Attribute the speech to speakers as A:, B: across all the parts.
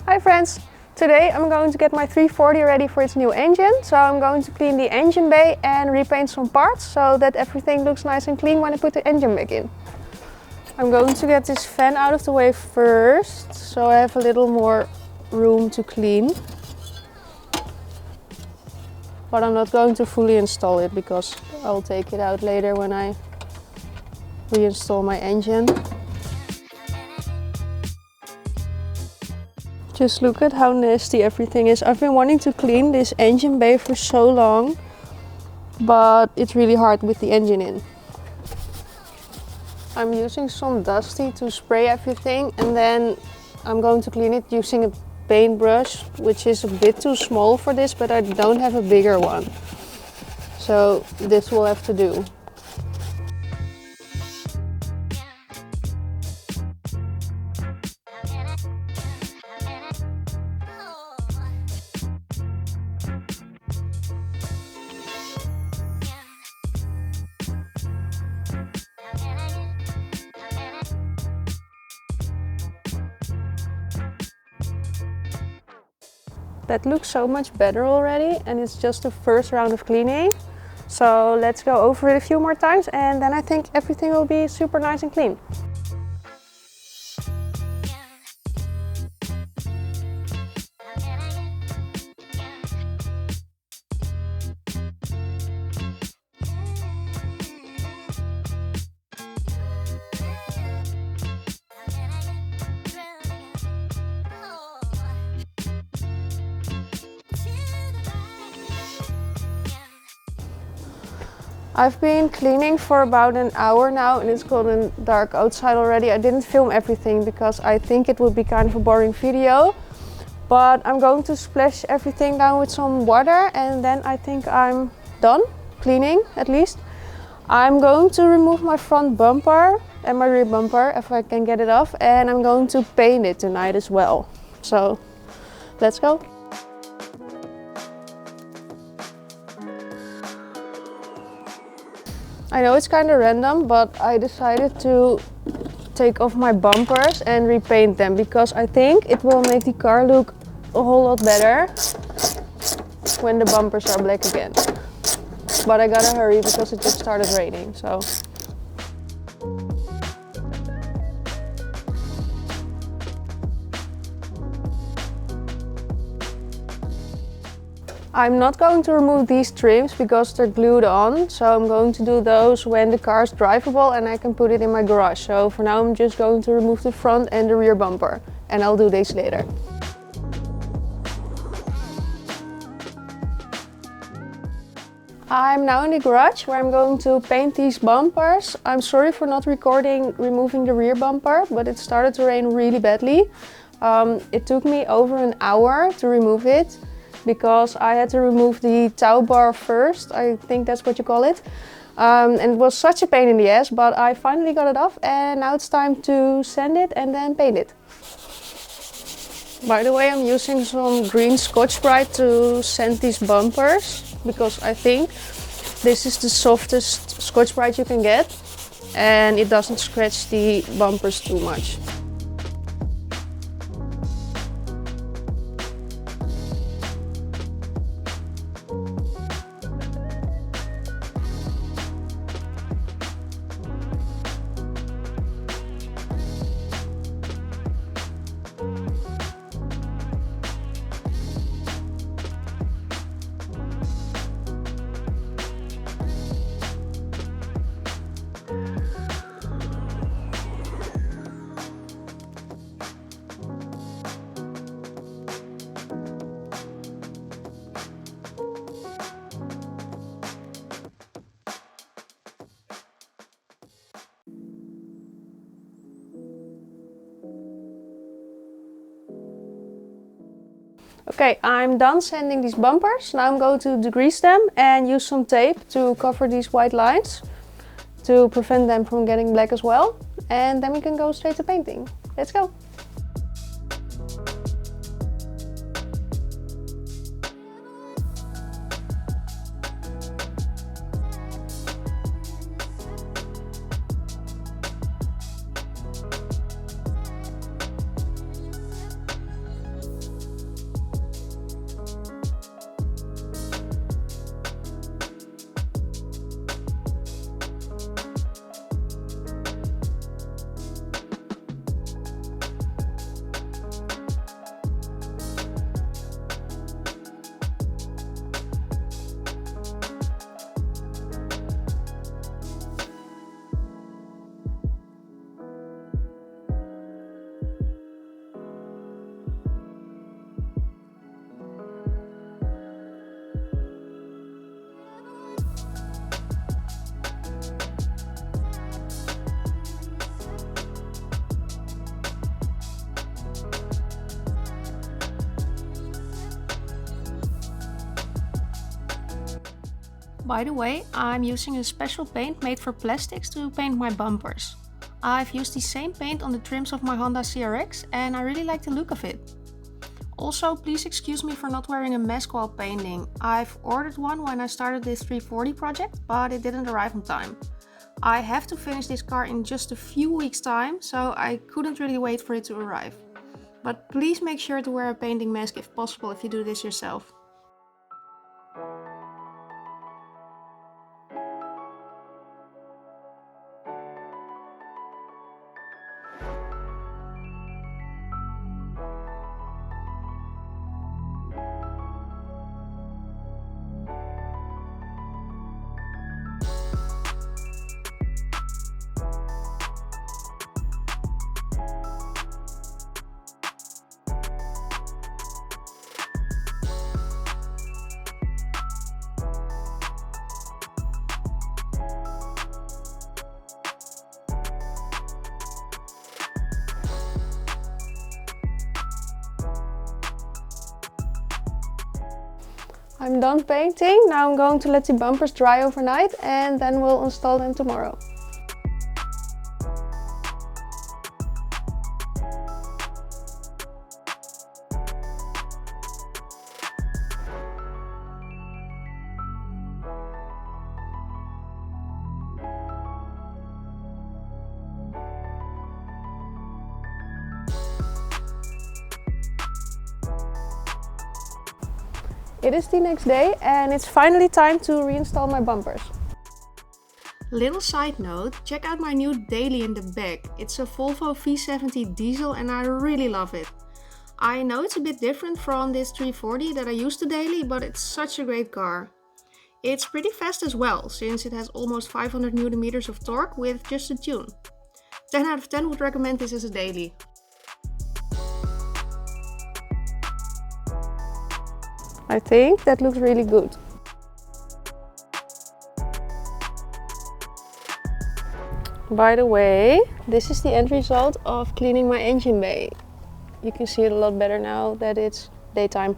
A: Hi friends! Today I'm going to get my 340 ready for its new engine. So I'm going to clean the engine bay and repaint some parts so that everything looks nice and clean when I put the engine back in. I'm going to get this fan out of the way first, so I have a little more room to clean. But I'm not going to fully install it because I'll take it out later when I reinstall my engine. Just look at how nasty everything is. I've been wanting to clean this engine bay for so long, but it's really hard with the engine in. I'm using some Dusty to spray everything, and then I'm going to clean it using a paintbrush, which is a bit too small for this, but I don't have a bigger one. So this will have to do. That looks so much better already, and it's just the first round of cleaning. So let's go over it a few more times and then I think everything will be super nice and clean. I've been cleaning for about an hour now and it's gotten dark outside already. I didn't film everything because I think it would be kind of a boring video. But I'm going to splash everything down with some water and then I think I'm done cleaning, at least. I'm going to remove my front bumper and my rear bumper if I can get it off, and I'm going to paint it tonight as well. So let's go. I know it's kind of random, but I decided to take off my bumpers and repaint them because I think it will make the car look a whole lot better when the bumpers are black again. But I gotta hurry because it just started raining, so. I'm not going to remove these trims because they're glued on, so I'm going to do those when the car is drivable and I can put it in my garage. So for now I'm just going to remove the front and the rear bumper, and I'll do these later. I'm now in the garage where I'm going to paint these bumpers. I'm sorry for not recording removing the rear bumper, but it started to rain really badly. It took me over an hour to remove it, because I had to remove the tow bar first, I think that's what you call it. And it was such a pain in the ass, but I finally got it off and now it's time to sand it and then paint it. By the way, I'm using some green Scotch-Brite to sand these bumpers, because I think this is the softest Scotch-Brite you can get and it doesn't scratch the bumpers too much. Okay, I'm done sanding these bumpers. Now I'm going to degrease them and use some tape to cover these white lines to prevent them from getting black as well. And then we can go straight to painting. Let's go! By the way, I'm using a special paint made for plastics to paint my bumpers. I've used the same paint on the trims of my Honda CRX and I really like the look of it. Also, please excuse me for not wearing a mask while painting. I've ordered one when I started this 340 project, but it didn't arrive on time. I have to finish this car in just a few weeks' time, so I couldn't really wait for it to arrive. But please make sure to wear a painting mask if possible if you do this yourself. I'm done painting. Now I'm going to let the bumpers dry overnight and then we'll install them tomorrow. It is the next day and it's finally time to reinstall my bumpers. Little side note, check out my new daily in the back. It's a Volvo V70 diesel and I really love it. I know it's a bit different from this 340 that I used to daily, but it's such a great car. It's pretty fast as well, since it has almost 500 Nm of torque with just a tune. 10 out of 10 would recommend this as a daily. I think that looks really good. By the way, this is the end result of cleaning my engine bay. You can see it a lot better now that it's daytime.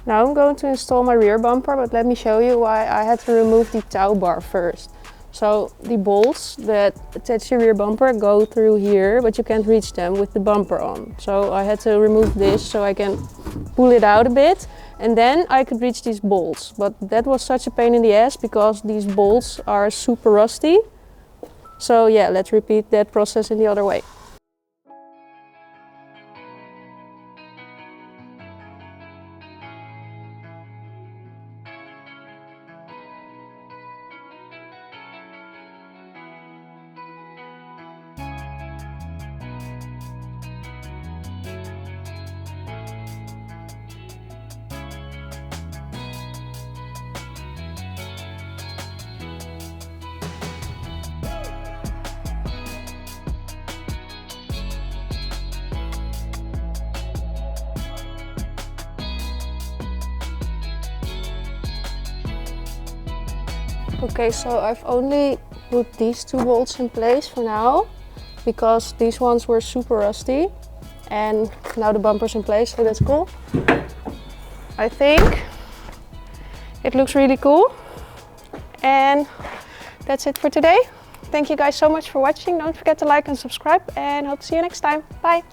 A: Now I'm going to install my rear bumper, but let me show you why I had to remove the tow bar first. So the bolts that attach the rear bumper go through here, but you can't reach them with the bumper on. So I had to remove this so I can pull it out a bit and then I could reach these bolts. But that was such a pain in the ass because these bolts are super rusty. So yeah, let's repeat that process in the other way. Okay, so I've only put these two bolts in place for now because these ones were super rusty and now the bumper's in place, so that's cool. I think it looks really cool and that's it for today. Thank you guys so much for watching. Don't forget to like and subscribe and hope to see you next time. Bye!